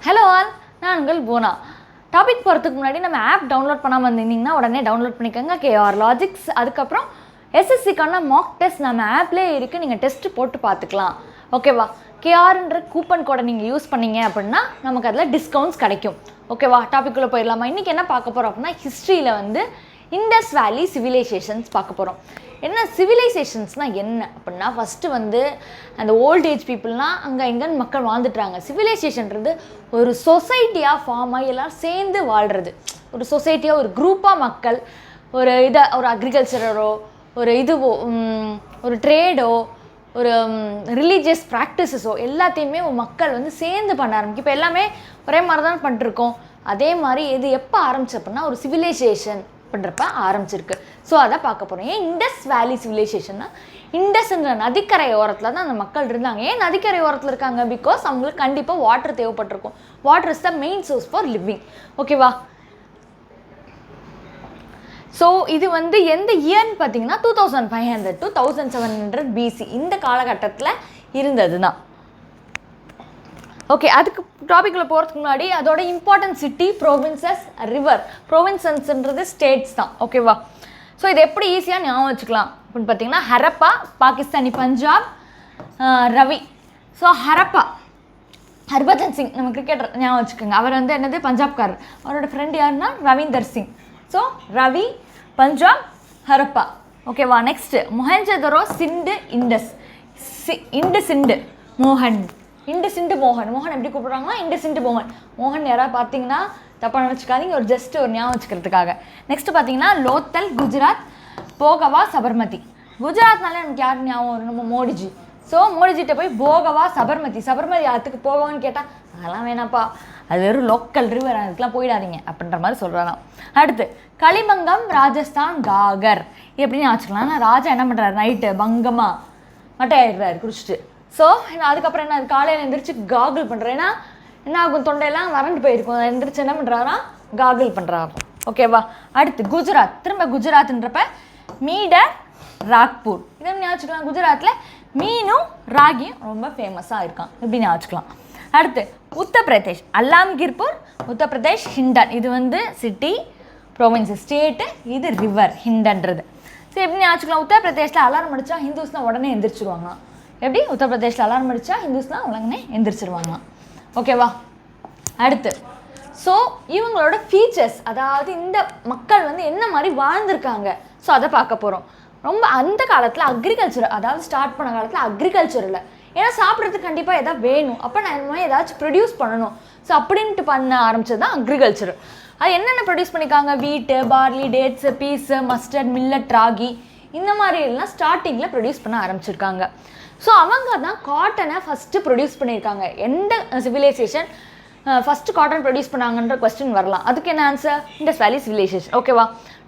Hello all, நான் உங்கள் பூனா. Topic போகிறதுக்கு முன்னாடி நம்ம ஆப் டவுன்லோட் பண்ணாமல் இருந்தீங்கன்னா உடனே டவுன்லோட் பண்ணிக்கோங்க. KR Logics. அதுக்கப்புறம் எஸ்எஸ்சிக்கான மாக் டெஸ்ட் நம்ம ஆப்லேயே இருக்குது, நீங்கள் டெஸ்ட்டு போட்டு பார்த்துக்கலாம். ஓகேவா? கேஆர்ன்ற கூப்பன் கோடை நீங்கள் யூஸ் பண்ணீங்க அப்படின்னா நமக்கு அதில் டிஸ்கவுண்ட்ஸ் கிடைக்கும். ஓகேவா? டாபிக்குள்ளே போயிடலாமா? இன்றைக்கி என்ன பார்க்க போகிறோம் அப்படின்னா, ஹிஸ்ட்ரியில் வந்து இண்டஸ் வேலி சிவிலைசேஷன்ஸ் பார்க்க போகிறோம். என்ன சிவிலைசேஷன்ஸ்னால் என்ன அப்படின்னா, ஃபஸ்ட்டு வந்து அந்த ஓல்ட் ஏஜ் பீப்புள்னால் அங்கே எங்கேன்னு மக்கள் வாழ்ந்துட்டுறாங்க. சிவிலைசேஷன்றது ஒரு சொசைட்டியாக ஃபார்ம் ஆகி எல்லோரும் சேர்ந்து வாழ்கிறது. ஒரு சொசைட்டியாக, ஒரு குரூப்பாக மக்கள் ஒரு ஒரு அக்ரிகல்ச்சரோ, ஒரு ட்ரேடோ, ஒரு ரிலீஜியஸ் ப்ராக்டிஸஸோ எல்லாத்தையுமே மக்கள் வந்து சேர்ந்து பண்ண ஆரம்பிக்கும். இப்போ எல்லாமே ஒரே மாதிரி தான் பண்ணிட்டுருக்கோம். அதே மாதிரி இது எப்போ ஆரம்பிச்சு அப்படின்னா, ஒரு சிவிலைசேஷன் பண்ணுறப்ப ஆரம்பிச்சிருக்கு. ஸோ அதை பார்க்க போகிறோம். ஏன் இண்டஸ் வேலி சிவிலைசேஷன்னா, இண்டஸ்ன்ற நதிக்கரை ஓரத்தில் தான் அந்த மக்கள் இருந்தாங்க. ஏன் நதிக்கரை ஓரத்தில் இருக்காங்க? பிகாஸ் அவங்களுக்கு கண்டிப்பாக வாட்டர் தேவைப்பட்டிருக்கும். Water is the main source for living. ஓகேவா? ஸோ இது வந்து எந்த இயர்னு பார்த்தீங்கன்னா 2500 to 1700 BC இந்த காலகட்டத்தில் இருந்தது தான். ஓகே, அதுக்கு டாப்பிக்கில் போகிறதுக்கு முன்னாடி அதோட இம்பார்ட்டன்ட் சிட்டி, ப்ரோவின்சஸ், ரிவர். ப்ரோவின்சன்ஸ்ன்றது ஸ்டேட்ஸ் தான். ஓகேவா? ஸோ இது எப்படி ஈஸியாக ஞாபகம் வச்சுக்கலாம் அப்படின்னு பார்த்தீங்கன்னா, ஹரப்பா பாகிஸ்தானி பஞ்சாப், ரவி. ஸோ ஹரப்பா ஹர்பஜன் சிங், நம்ம கிரிக்கெட்டர் ஞாபகம் வச்சுக்கோங்க. அவர் வந்து என்னது பஞ்சாப்காரர். அவரோட ஃப்ரெண்ட் யாருன்னா ரவீந்தர் சிங். ஸோ ரவி, பஞ்சாப், ஹரப்பா. ஓகேவா? நெக்ஸ்ட்டு மொஹஞ்சதரோ, சிண்டு, இண்டஸ். சிண்டு மோகன். இண்டு மோகன். மோகன் எப்படி கூப்பிட்றாங்கன்னா இண்டு மோகன். மோகன் யாராவது பார்த்தீங்கன்னா தப்பாக நினச்சிக்காதீங்க, ஒரு ஜஸ்ட் ஒரு ஞாபகம் வச்சுக்கிறதுக்காக. நெக்ஸ்ட்டு பார்த்தீங்கன்னா லோத்தல், குஜராத், போகவா, சபர்மதி. குஜராத்னாலே நமக்கு யார் ஞாபகம் வரும்? நம்ம மோடிஜி. ஸோ மோடிஜிட்ட போய் போகவா, சபர்மதி யாத்துக்கு போகவான்னு கேட்டால் அதெல்லாம் வேணாப்பா, அது வெறும் லோக்கல் ரிவர், அதுக்கெலாம் போயிடாதீங்க அப்படின்ற மாதிரி சொல்கிறாராம். அடுத்து கலிபங்கம், ராஜஸ்தான், காகர். எப்படின்னு வச்சுக்கலாம். ஆனால் ராஜா என்ன பண்ணுறாரு? நைட்டு பங்கமாக மட்டை ஆயிடுறாரு குடிச்சிட்டு. ஸோ அதுக்கப்புறம் என்ன, காலையில் எழுந்திரிச்சு காகிள் பண்ணுறேன். ஏன்னா என்ன ஆகும், தொண்டையெல்லாம் வறண்டு போயிருக்கும். எழுந்திரிச்சு என்ன பண்ணுறாரா? காகிள் பண்ணுறாரு. ஓகேவா? அடுத்து குஜராத். திரும்ப குஜராத்ன்றப்ப மீடர், ராக்பூர். இதை ஞாபகம். குஜராத்தில் மீனும் ராகியும் ரொம்ப ஃபேமஸாக இருக்கான். இப்படின்னு ஞாபகம். அடுத்து உத்தரப்பிரதேஷ், அல்லாம்கிர்பூர், உத்தரப்பிரதேஷ், ஹிண்டன். இது வந்து சிட்டி, ப்ரோவின்ஸ், ஸ்டேட்டு. இது ரிவர், ஹிண்டன்றது. சரி, எப்படி ஞாபகம். உத்தரப்பிரதேஷில் அலாரம் அடித்தா ஹிந்துஸ்லாம் உடனே எந்திரிச்சிருவாங்க. எப்படி? உத்தரப்பிரதேஷில் அலாரம் அடித்தா ஹிந்துஸ்லாம் உடனே எந்திரிச்சிருவாங்க. ஓகேவா? அடுத்து ஸோ இவங்களோட ஃபீச்சர்ஸ், அதாவது இந்த மக்கள் வந்து என்ன மாதிரி வாழ்ந்திருக்காங்க, ஸோ அதை பார்க்க போகிறோம். ரொம்ப அந்த காலத்தில் அக்ரிகல்ச்சர், அதாவது ஸ்டார்ட் பண்ண காலத்தில் அக்ரிகல்ச்சர் இல்லை. ஏன்னா சாப்பிட்றதுக்கு கண்டிப்பாக எதாவது வேணும். அப்போ நான் இந்த மாதிரி ஏதாச்சும் ப்ரொடியூஸ் பண்ணணும். ஸோ அப்படின்ட்டு பண்ண ஆரம்பித்தது தான் அக்ரிகல்ச்சர். அது என்னென்ன ப்ரொடியூஸ் பண்ணியிருக்காங்க? Wheat, barley, dates, peas, mustard, millet, ragi, இந்த மாதிரி எல்லாம் ஸ்டார்டிங்கில் ப்ரொடியூஸ் பண்ண ஆரம்பிச்சிருக்காங்க. ஸோ அவங்க தான் காட்டனை ஃபஸ்ட்டு ப்ரொடியூஸ் பண்ணியிருக்காங்க. எந்த சிவிலைசேஷன் ஃபஸ்ட்டு காட்டன் ப்ரொடியூஸ் பண்ணாங்கன்ற கொஸ்டின் வரலாம். அதுக்கு என்ன ஆன்சர்? Indus valley civilization. ஓகேவா?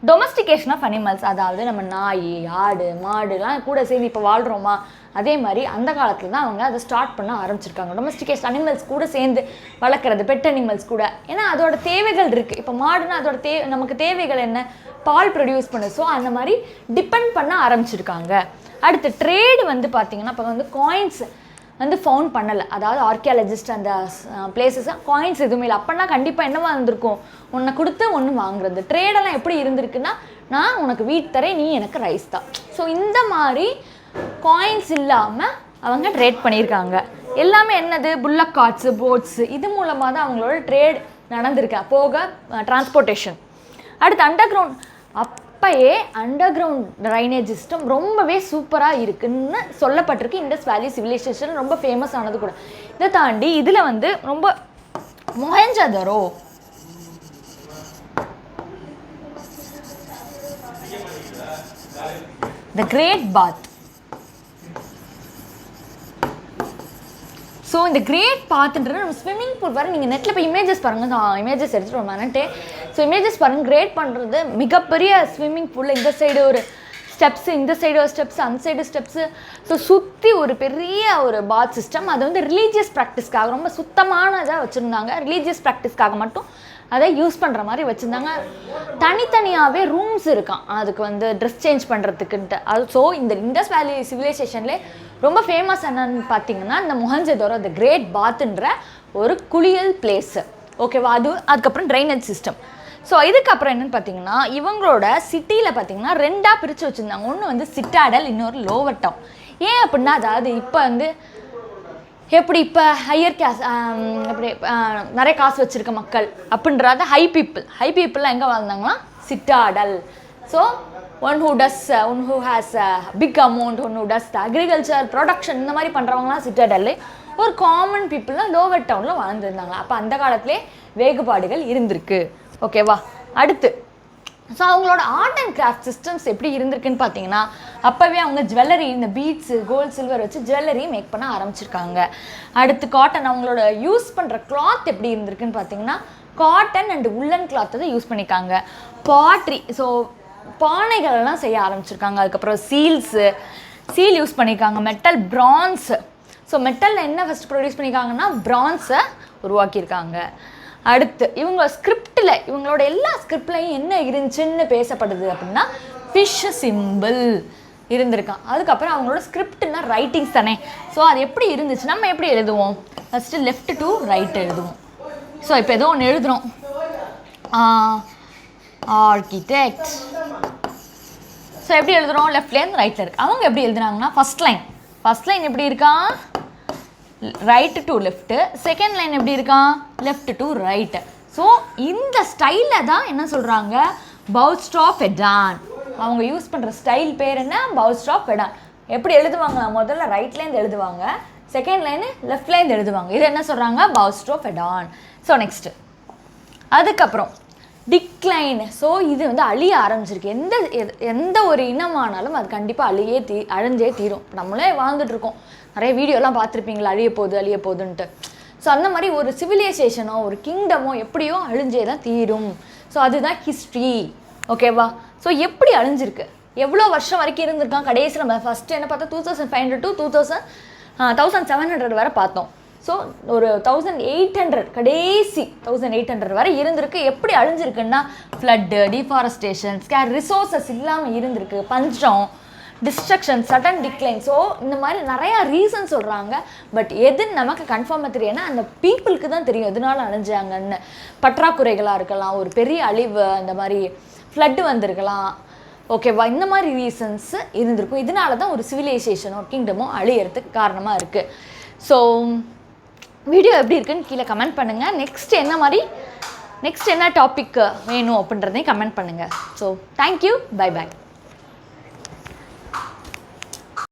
டொமஸ்டிகேஷன் ஆஃப் அனிமல்ஸ், அதாவது நம்ம நாய், ஆடு, மாடுலாம் கூட சேர்ந்து இப்போ வாழ்கிறோமா, அதே மாதிரி அந்த காலத்தில் தான் அவங்க அதை ஸ்டார்ட் பண்ண ஆரம்பிச்சிருக்காங்க. டொமஸ்டிகேஷன், அனிமல்ஸ் கூட சேர்ந்து வளர்க்குறது, பெட் அனிமல்ஸ் கூட. ஏன்னா அதோட தேவைகள் இருக்குது. இப்போ மாடுனா அதோட நமக்கு தேவைகள் என்ன? பால் ப்ரொடியூஸ் பண்ணு. ஸோ அந்த மாதிரி டிபெண்ட் பண்ண ஆரம்பிச்சிருக்காங்க. அடுத்து ட்ரேடு வந்து பார்த்திங்கன்னா, இப்போ வந்து காயின்ஸ் வந்து ஃபவுண்ட் பண்ணலை. அதாவது ஆர்கியாலஜிஸ்ட் அந்த பிளேசஸாக காயின்ஸ் எதுவுமே இல்லை. அப்படின்னா கண்டிப்பாக என்னவா இருந்திருக்கும்? ஒன்றை கொடுத்து ஒன்று வாங்குறது. ட்ரேடெல்லாம் எப்படி இருந்திருக்குன்னா, நான் உனக்கு வீட் தரேன், நீ எனக்கு ரைஸ் தான். ஸோ இந்த மாதிரி காயின்ஸ் இல்லாமல் அவங்க ட்ரேட் பண்ணியிருக்காங்க. எல்லாமே என்னது? புல்லக் கார்ட்ஸு, போட்ஸு, இது மூலமாக தான் அவங்களோட ட்ரேட் நடந்திருக்கு. போக டிரான்ஸ்போர்ட்டேஷன். அடுத்து அண்டர் கிரவுண்ட். அப்பயே அண்டர் கிரவுண்ட் ட்ரைனேஜ் சிஸ்டம் ரொம்பவே சூப்பராக இருக்குன்னு சொல்லப்பட்டிருக்கு. இண்டஸ் வேலி சிவிலைசேஷன் ரொம்ப ஃபேமஸ் ஆனது கூட. இதை தாண்டி இதில் வந்து ரொம்ப Mohenjo-daro, the great bath. So இந்த கிரேட் பாத்துன்றது நம்ம ஸ்விம்மிங் பூல் வர. நீங்கள் நெட்டில் போய் இமேஜஸ் பாருங்கள். இமேஜஸ் எடுத்துகிட்டு ஒரு மினிட்டு. ஸோ இமேஜஸ் பாருங்கள். கிரேட் பண்ணுறது மிகப்பெரிய ஸ்விம்மிங் பூலில் இந்த சைடு ஒரு ஸ்டெப்ஸு, இந்த சைடு ஒரு ஸ்டெப்ஸு, அந்த சைடு ஸ்டெப்ஸு. ஸோ சுற்றி ஒரு பெரிய ஒரு பாத் சிஸ்டம். அது வந்து ரிலீஜியஸ் ப்ராக்டிஸ்க்காக ரொம்ப சுத்தமானதாக வச்சுருந்தாங்க. ரிலீஜியஸ் ப்ராக்டிஸ்க்காக மட்டும் அதை யூஸ் பண்ணுற மாதிரி வச்சுருந்தாங்க. தனித்தனியாகவே ரூம்ஸ் இருக்கான் அதுக்கு வந்து ட்ரெஸ் சேஞ்ச் பண்ணுறதுக்குன்ட்டு. அது ஸோ இந்த இண்டஸ் வேலி சிவிலைசேஷன்லேயே ரொம்ப ஃபேமஸ் என்னன்னு பார்த்தீங்கன்னா இந்த மொஹஞ்சதாரோ த கிரேட் பாத்துன்ற ஒரு குளியல் பிளேஸு. ஓகேவா? அதுக்கப்புறம் ட்ரைனேஜ் சிஸ்டம். ஸோ இதுக்கப்புறம் என்னென்னு பார்த்தீங்கன்னா இவங்களோட சிட்டியில் பார்த்தீங்கன்னா 2ஆக பிரித்து வச்சுருந்தாங்க. ஒன்று வந்து சிட்டாடல், இன்னொரு லோவர் டவுன். ஏன் அப்படின்னா அதாவது இப்போ வந்து எப்படி இப்போ ஹையர் கேஸ் எப்படி நிறைய காசு வச்சுருக்க மக்கள் அப்படின்றது ஹை பீப்புளெலாம் எங்கே வாழ்ந்தாங்கன்னா citadel. So one who has big amount, one who does agriculture production இந்த மாதிரி பண்ணுறவங்களாம் சிட்டாடல். ஒரு காமன் பீப்புளெலாம் லோவர் டவுனில் வாழ்ந்துருந்தாங்க. அப்போ அந்த காலத்திலே வேறுபாடுகள் இருந்திருக்கு. ஓகேவா? அடுத்து ஸோ அவங்களோட ஆர்ட் அண்ட் கிராஃப்ட் சிஸ்டம்ஸ் எப்படி இருந்திருக்குன்னு பார்த்தீங்கன்னா அப்போவே அவங்க ஜுவல்லரி, இந்த பீட்ஸு, கோல்டு, சில்வர் வச்சு ஜுவல்லரி மேக் பண்ண ஆரம்பிச்சிருக்காங்க. அடுத்து காட்டன், அவங்களோட யூஸ் பண்ணுற கிளாத் எப்படி இருந்திருக்குன்னு பார்த்தீங்கன்னா காட்டன் அண்ட் உள்ளன் கிளாத்தை தான் யூஸ் பண்ணியிருக்காங்க. பாட்ரி, ஸோ பானைகள்லாம் செய்ய ஆரம்பிச்சிருக்காங்க. அதுக்கப்புறம் சீல் யூஸ் பண்ணியிருக்காங்க. Metal, France. ஸோ மெட்டலில் என்ன ஃபஸ்ட் ப்ரொடியூஸ் பண்ணியிருக்காங்கன்னா பிரான்ஸை உருவாக்கியிருக்காங்க. அடுத்து இவங்க ஸ்கிரிப்டில், இவங்களோட எல்லா ஸ்கிரிப்ட்லையும் என்ன இருந்துச்சுன்னு பேசப்படுது அப்படின்னா ஃபிஷ் சிம்பிள் இருந்திருக்கான். அதுக்கப்புறம் அவங்களோட ஸ்கிரிப்ட்னா ரைட்டிங்ஸ் தானே. ஸோ அது எப்படி இருந்துச்சு, நம்ம எப்படி எழுதுவோம்? ஃபஸ்ட்டு லெஃப்ட் டு ரைட் எழுதுவோம். ஸோ இப்போ ஏதோ ஒன்று எழுதுகிறோம், ஆர்கிடெக்ட். ஸோ எப்படி எழுதுகிறோம்? லெஃப்ட்லேருந்து ரைட்டில் இருக்குது. அவங்க எப்படி எழுதுனாங்கன்னா ஃபஸ்ட் லைன் எப்படி இருக்கான்? Right to left. Second line எப்படி இருக்கான்? Left to right. ஸோ இந்த ஸ்டைலில் தான் என்ன சொல்கிறாங்க? பவுஸ்ட்ராஃபெடான். அவங்க யூஸ் பண்ணுற ஸ்டைல் பேர் என்ன? பவுஸ்ட்ராஃபெடான். எப்படி எழுதுவாங்க? முதல்ல ரைட்லேருந்து எழுதுவாங்க, செகண்ட் லைனு லெஃப்ட்லேருந்து எழுதுவாங்க. இது என்ன சொல்கிறாங்க? பவுஸ்ட்ராஃபெடான். ஸோ நெக்ஸ்ட்டு அதுக்கப்புறம் டிக்ளைன். ஸோ இது வந்து அழிய ஆரம்பிச்சிருக்கு. எந்த ஒரு இனமானாலும் அது கண்டிப்பாக அழிஞ்சே தீரும். நம்மளே வாழ்ந்துட்டுருக்கோம், நிறைய வீடியோலாம் பார்த்துருப்பீங்களா, அழிய போகுதுன்ட்டு. ஸோ அந்த மாதிரி ஒரு சிவிலைசேஷனோ ஒரு கிங்டமோ எப்படியோ அழிஞ்சே தான் தீரும். ஸோ அதுதான் ஹிஸ்ட்ரி. ஓகேவா? ஸோ எப்படி அழிஞ்சிருக்கு, எவ்வளோ வருஷம் வரைக்கும் இருந்திருக்கான். கடைசியில் நம்ம ஃபஸ்ட்டு என்ன பார்த்தோம்? 2500 to 1700 வரை பார்த்தோம். ஸோ ஒரு 1800 கடைசி 1800 வரை இருந்திருக்கு. எப்படி அழிஞ்சிருக்குன்னா ஃப்ளட்டு, டிஃபாரஸ்டேஷன், ரிசோர்ஸஸ் இல்லாமல் இருந்திருக்கு, பஞ்சம், டிஸ்ட்ரக்ஷன், சடன் டிக்ளைன். ஸோ இந்த மாதிரி நிறையா ரீசன் சொல்கிறாங்க. பட் எதுன்னு நமக்கு கன்ஃபார்மாக தெரியும்னா அந்த பீப்புளுக்கு தான் தெரியும் எதனால அழிஞ்சாங்கன்னு. பற்றாக்குறைகளாக இருக்கலாம், ஒரு பெரிய அழிவு, அந்த மாதிரி ஃப்ளட்டு வந்திருக்கலாம். ஓகேவா? இந்த மாதிரி ரீசன்ஸ் இருந்திருக்கும். இதனால தான் ஒரு சிவிலைசேஷனோ கிங்டமோ அழியறதுக்கு காரணமாக இருக்குது. ஸோ வீடியோ எப்படி இருக்குன்னு கீழே கமெண்ட் பண்ணுங்கள். நெக்ஸ்ட் என்ன டாபிக் வேணும் அப்படின்றதையும் கமெண்ட் பண்ணுங்கள். So thank you, by.